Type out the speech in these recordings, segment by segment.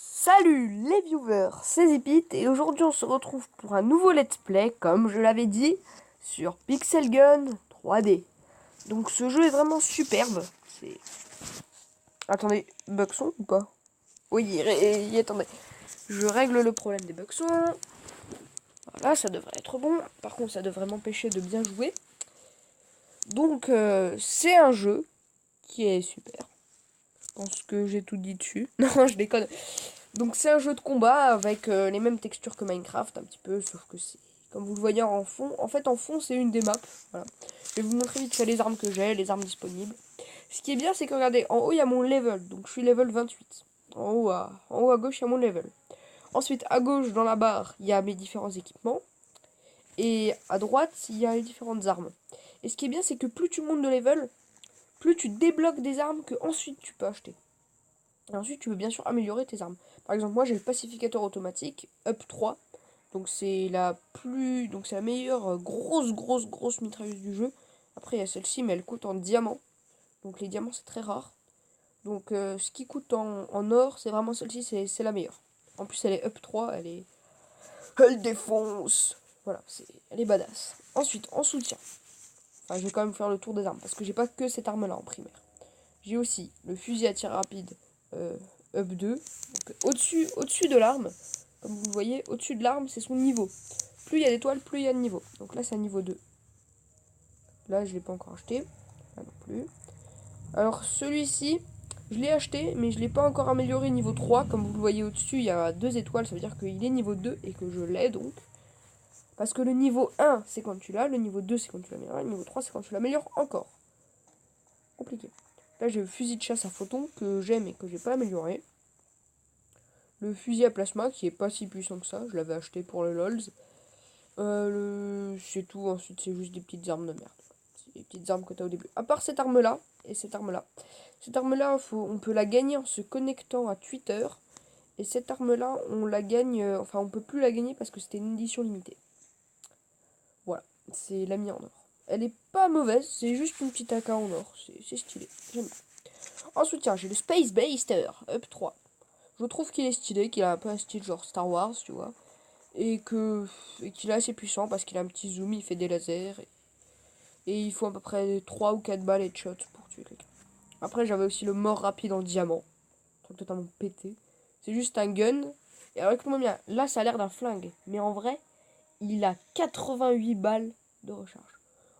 Salut les viewers, c'est Zipit et aujourd'hui on se retrouve pour un nouveau let's play, comme je l'avais dit, sur Pixel Gun 3D. Donc ce jeu est vraiment superbe. C'est... Attendez, bugs son ou pas? Oui, attendez. Je règle le problème des bugs son. Voilà, ça devrait être bon. Par contre, ça devrait m'empêcher de bien jouer. Donc c'est un jeu qui est super. Je pense que j'ai tout dit dessus. Non, je déconne. Donc c'est un jeu de combat avec les mêmes textures que Minecraft un petit peu, sauf que c'est comme vous le voyez en fond. En fait en fond c'est une des maps. Voilà. Je vais vous montrer vite fait les armes que j'ai, les armes disponibles. Ce qui est bien c'est que regardez, en haut il y a mon level, donc je suis level 28. En haut à gauche il y a mon level. Ensuite à gauche dans la barre il y a mes différents équipements. Et à droite il y a les différentes armes. Et ce qui est bien c'est que plus tu montes de level, plus tu débloques des armes que ensuite tu peux acheter. Et ensuite, tu veux bien sûr améliorer tes armes. Par exemple, moi j'ai le pacificateur automatique, up 3. Donc c'est la meilleure grosse mitrailleuse du jeu. Après, il y a celle-ci, mais elle coûte en diamant. Donc les diamants, c'est très rare. Donc ce qui coûte en or, c'est vraiment celle-ci, c'est la meilleure. En plus, elle est up 3, elle défonce. Voilà, elle est badass. Ensuite, en soutien. Enfin, je vais quand même faire le tour des armes, parce que j'ai pas que cette arme-là en primaire. J'ai aussi le fusil à tir rapide up 2. Donc, au-dessus de l'arme, comme vous le voyez, au-dessus de l'arme, c'est son niveau. Plus il y a d'étoiles, plus il y a de niveau. Donc là, c'est un niveau 2. Là, je ne l'ai pas encore acheté. Là non plus. Alors, celui-ci, je l'ai acheté, mais je ne l'ai pas encore amélioré niveau 3. Comme vous le voyez au-dessus, il y a 2 étoiles. Ça veut dire qu'il est niveau 2 et que je l'ai donc. Parce que le niveau 1, c'est quand tu l'as. Le niveau 2, c'est quand tu l'améliores. Le niveau 3, c'est quand tu l'améliores encore. Compliqué. Là, j'ai le fusil de chasse à photon que j'aime et que j'ai pas amélioré. Le fusil à plasma qui est pas si puissant que ça. Je l'avais acheté pour le LOLs. C'est tout. Ensuite, c'est juste des petites armes de merde. C'est des petites armes que tu as au début. À part cette arme-là et cette arme-là. Cette arme-là, on peut la gagner en se connectant à Twitter. Et cette arme-là, on la gagne... enfin, on peut plus la gagner parce que c'était une édition limitée. Voilà. C'est la mise en or. Elle est pas mauvaise. C'est juste une petite AK en or. C'est stylé. J'aime bien. Ensuite, tiens, j'ai le Space Baster Up 3. Je trouve qu'il est stylé, qu'il a un peu un style genre Star Wars, tu vois. Et qu'il est assez puissant parce qu'il a un petit zoom, il fait des lasers. Et il faut à peu près 3 ou 4 balles headshot pour tuer quelqu'un. Après, j'avais aussi le mort rapide en diamant. Un truc totalement pété. C'est juste un gun. Et alors écoute-moi bien, là ça a l'air d'un flingue. Mais en vrai, il a 88 balles de recharge.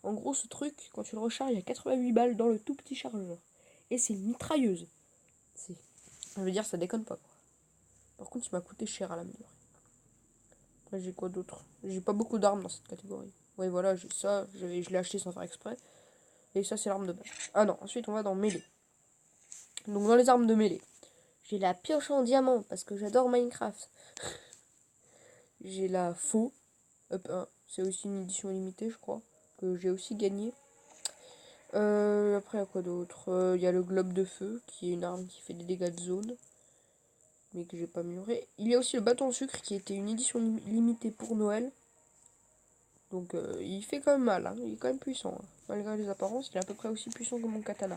En gros, ce truc, quand tu le recharges, il y a 88 balles dans le tout petit chargeur. Et c'est une mitrailleuse. Je veux dire, ça déconne pas. Par contre, il m'a coûté cher à l'améliorer. Après, j'ai quoi d'autre? J'ai pas beaucoup d'armes dans cette catégorie. Oui, voilà, j'ai ça. Je l'ai acheté sans faire exprès. Et ça, c'est l'arme de base. Ah non, ensuite, on va dans mêlée. Donc, dans les armes de mêlée, j'ai la pioche en diamant parce que j'adore Minecraft. J'ai la faux up 1. C'est aussi une édition limitée, je crois. Que j'ai aussi gagné. Après, il y a quoi d'autre? Il y a le globe de feu, qui est une arme qui fait des dégâts de zone. Mais que j'ai pas amélioré. Il y a aussi le bâton de sucre qui était une édition limitée pour Noël. Donc il fait quand même mal, hein. Il est quand même puissant. Hein. Malgré les apparences, il est à peu près aussi puissant que mon katana.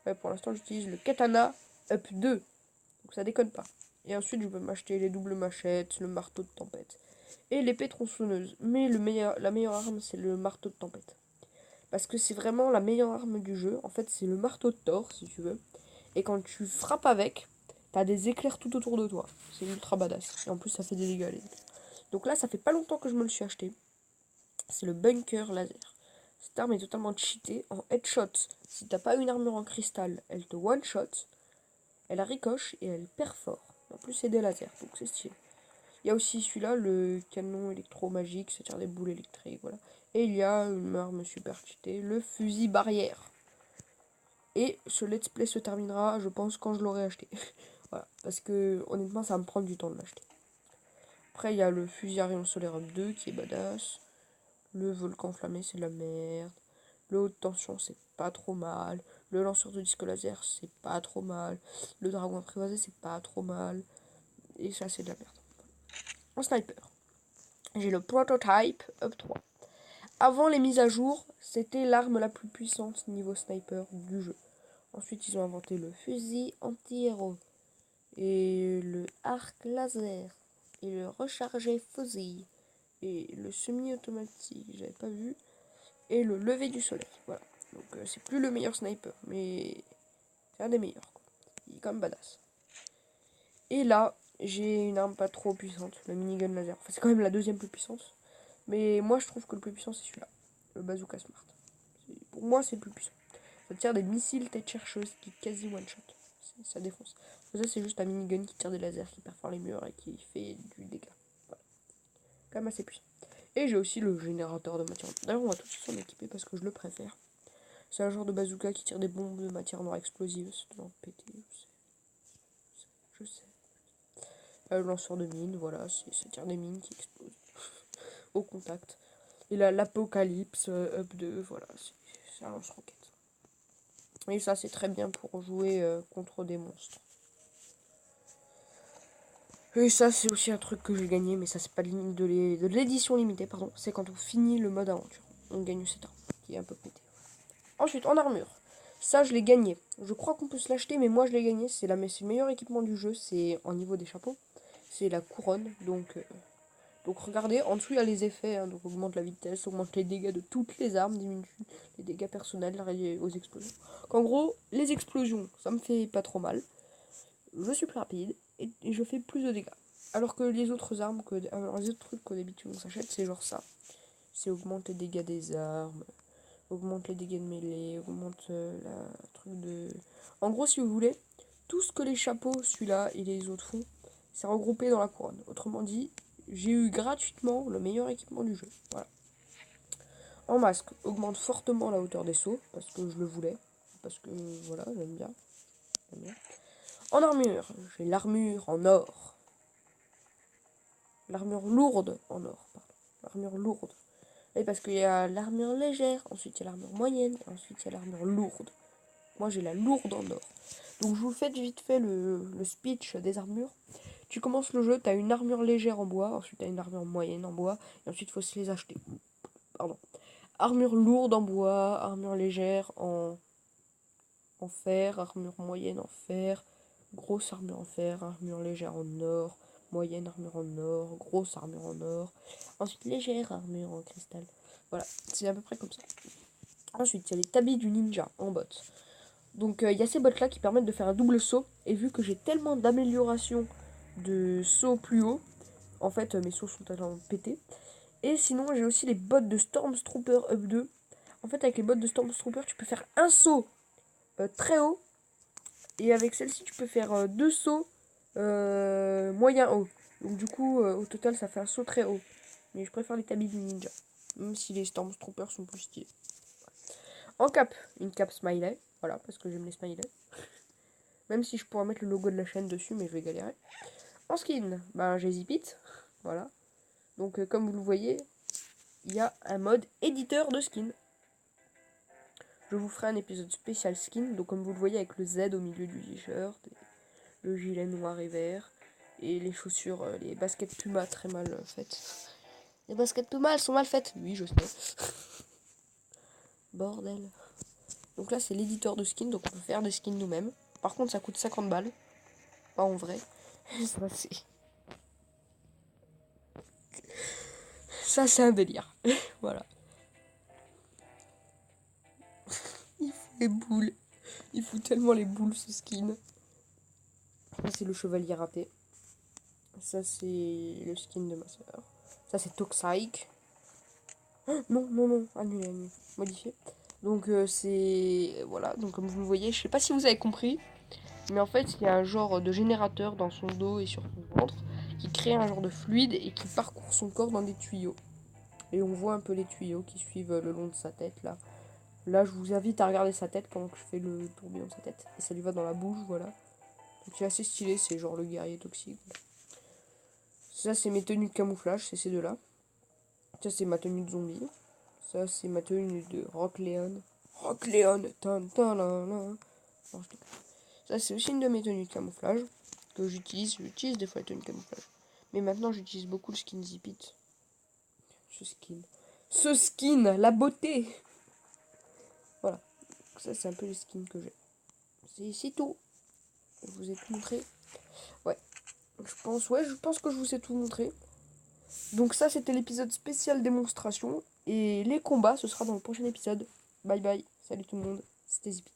Ouais, pour l'instant, j'utilise le katana up 2. Donc ça déconne pas. Et ensuite, je peux m'acheter les doubles machettes, le marteau de tempête. Et l'épée tronçonneuse. Mais la meilleure arme, c'est le marteau de tempête. Parce que c'est vraiment la meilleure arme du jeu. En fait, c'est le marteau de Thor, si tu veux. Et quand tu frappes avec, t'as des éclairs tout autour de toi. C'est ultra badass. Et en plus, ça fait des dégâts. Donc là, ça fait pas longtemps que je me le suis acheté. C'est le bunker laser. Cette arme est totalement cheatée en headshot. Si t'as pas une armure en cristal, elle te one-shot. Elle ricoche et elle perfore. En plus, c'est des lasers, donc c'est stylé. Il y a aussi celui-là, le canon électromagique, ça tire des boules électriques, voilà. Et il y a une arme super cheatée, le fusil barrière. Et ce let's play se terminera, je pense, quand je l'aurai acheté. Voilà, parce que honnêtement, ça va me prendre du temps de l'acheter. Après, il y a le fusil à rayon solaire up 2 qui est badass. Le volcan enflammé, c'est de la merde. Le haute tension, c'est pas trop mal. Le lanceur de disque laser, c'est pas trop mal. Le dragon apprivoisé, c'est pas trop mal. Et ça, c'est de la merde. En sniper, j'ai le prototype up 3. avant les mises à jour, c'était l'arme la plus puissante niveau sniper du jeu. Ensuite, ils ont inventé le fusil anti-héros, et le arc laser, et le rechargé fusil, et le semi-automatique, j'avais pas vu, et le lever du soleil. Voilà. Donc c'est plus le meilleur sniper, mais c'est un des meilleurs, quoi. Il est quand même badass. Et là, j'ai une arme pas trop puissante, le minigun laser. Enfin, c'est quand même la deuxième plus puissante. Mais moi, je trouve que le plus puissant, c'est celui-là. Le bazooka smart. Pour moi, c'est le plus puissant. Ça tire des missiles tête chercheuse qui quasi one-shot. Ça défonce. Ça, c'est juste un minigun qui tire des lasers, qui perfore les murs et qui fait du dégât. Voilà. Quand même assez puissant. Et j'ai aussi le générateur de matière noire. D'ailleurs, on va tout de suite s'en équiper parce que je le préfère. C'est un genre de bazooka qui tire des bombes de matière noire explosive. C'est de péter, je sais. Le lanceur de mines, voilà, ça tire des mines qui explosent au contact. Et là, l'apocalypse up 2, voilà, c'est un lance-roquette. Et ça, c'est très bien pour jouer contre des monstres. Et ça, c'est aussi un truc que j'ai gagné, mais ça, c'est pas de l'édition limitée, pardon. C'est quand on finit le mode aventure. On gagne cette arme, qui est un peu pété. Ensuite, en armure. Ça, je l'ai gagné. Je crois qu'on peut se l'acheter, mais moi, je l'ai gagné. C'est le meilleur équipement du jeu. C'est en niveau des chapeaux. C'est la couronne. Donc regardez, en dessous, il y a les effets. Hein, donc, augmente la vitesse, augmente les dégâts de toutes les armes, diminue les dégâts personnels aux explosions. En gros, les explosions, ça me fait pas trop mal. Je suis plus rapide et je fais plus de dégâts. Alors que les autres armes, les autres trucs d'habitude on s'achète, c'est genre ça. C'est augmente les dégâts des armes, augmente les dégâts de mêlée, augmente la truc de... En gros, si vous voulez, tout ce que les chapeaux, celui-là et les autres font, c'est regroupé dans la couronne. Autrement dit, j'ai eu gratuitement le meilleur équipement du jeu. Voilà. En masque, augmente fortement la hauteur des sauts, parce que je le voulais. Parce que, voilà, j'aime bien. En armure, j'ai l'armure en or. L'armure lourde en or, pardon. L'armure lourde. Et parce qu'il y a l'armure légère, ensuite il y a l'armure moyenne, et ensuite il y a l'armure lourde. Moi j'ai la lourde en or. Donc je vous fais vite fait le speech des armures. Tu commences le jeu, tu as une armure légère en bois, ensuite tu as une armure moyenne en bois, et ensuite il faut se les acheter. Pardon. Armure lourde en bois, armure légère en fer, armure moyenne en fer, grosse armure en fer, armure légère en or, moyenne armure en or, grosse armure en or, ensuite légère armure en cristal. Voilà, c'est à peu près comme ça. Ensuite, il y a les tabis du ninja en bottes. Donc il y a ces bottes là qui permettent de faire un double saut, et vu que j'ai tellement d'améliorations de saut plus haut, en fait mes sauts sont tellement pétés. Et sinon j'ai aussi les bottes de Stormtrooper Up 2. En fait avec les bottes de Stormtrooper tu peux faire un saut très haut, et avec celle-ci tu peux faire deux sauts moyen haut. Donc du coup au total ça fait un saut très haut. Mais je préfère les tabis du ninja, même si les Stormtroopers sont plus stylés. En cap, une cape smiley, voilà, parce que j'aime les smileys. Même si je pourrais mettre le logo de la chaîne dessus, mais je vais galérer. En skin, ben j'ai Zipit, voilà. Donc comme vous le voyez, il y a un mode éditeur de skin. Je vous ferai un épisode spécial skin, donc comme vous le voyez avec le Z au milieu du t-shirt, le gilet noir et vert, et les chaussures, les baskets Puma très mal faites. Les baskets Puma, elles sont mal faites. Oui, je sais. Bordel. Donc là, c'est l'éditeur de skins, donc on peut faire des skins nous-mêmes. Par contre, ça coûte 50 balles. Pas en vrai. Ça, c'est... Ça, c'est un délire. Voilà. Il fout les boules. Il fout tellement les boules, ce skin. Ça, c'est le chevalier raté. Ça, c'est le skin de ma soeur. Ça, c'est Toxic. Oh, non, non, non. Annulé, annulé. Modifié. Donc, c'est... Voilà. Donc, comme vous le voyez, je sais pas si vous avez compris. Mais en fait, il y a un genre de générateur dans son dos et sur son ventre qui crée un genre de fluide et qui parcourt son corps dans des tuyaux. Et on voit un peu les tuyaux qui suivent le long de sa tête, là. Là, je vous invite à regarder sa tête pendant que je fais le tourbillon de sa tête. Et ça lui va dans la bouche, voilà. Donc c'est assez stylé, c'est genre le guerrier toxique. Ça, c'est mes tenues de camouflage, c'est ces deux-là. Ça, c'est ma tenue de zombie. Ça, c'est ma tenue de Rock Leon. Rock Leon, non, ça, c'est aussi une de mes tenues de camouflage que j'utilise. J'utilise des fois les tenues de camouflage. Mais maintenant, j'utilise beaucoup le skin Zipit. Ce skin. Ce skin, la beauté. Voilà. Ça, c'est un peu les skins que j'ai. C'est tout. Je vous ai tout montré. Ouais. Je pense que je vous ai tout montré. Donc ça, c'était l'épisode spécial démonstration. Et les combats, ce sera dans le prochain épisode. Bye bye. Salut tout le monde. C'était Zipit.